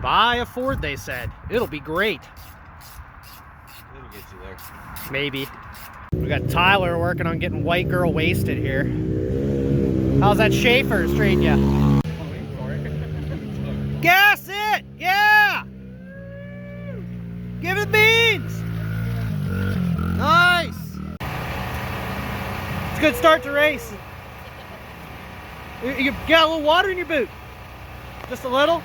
Buy a Ford, they said. It'll be great. It'll get you there. Maybe. We got Tyler working on getting white girl wasted here. How's that Schaefer's treating ya? Gas it! Yeah! Give it the beans! Nice! It's a good start to race. You got a little water in your boot? Just a little?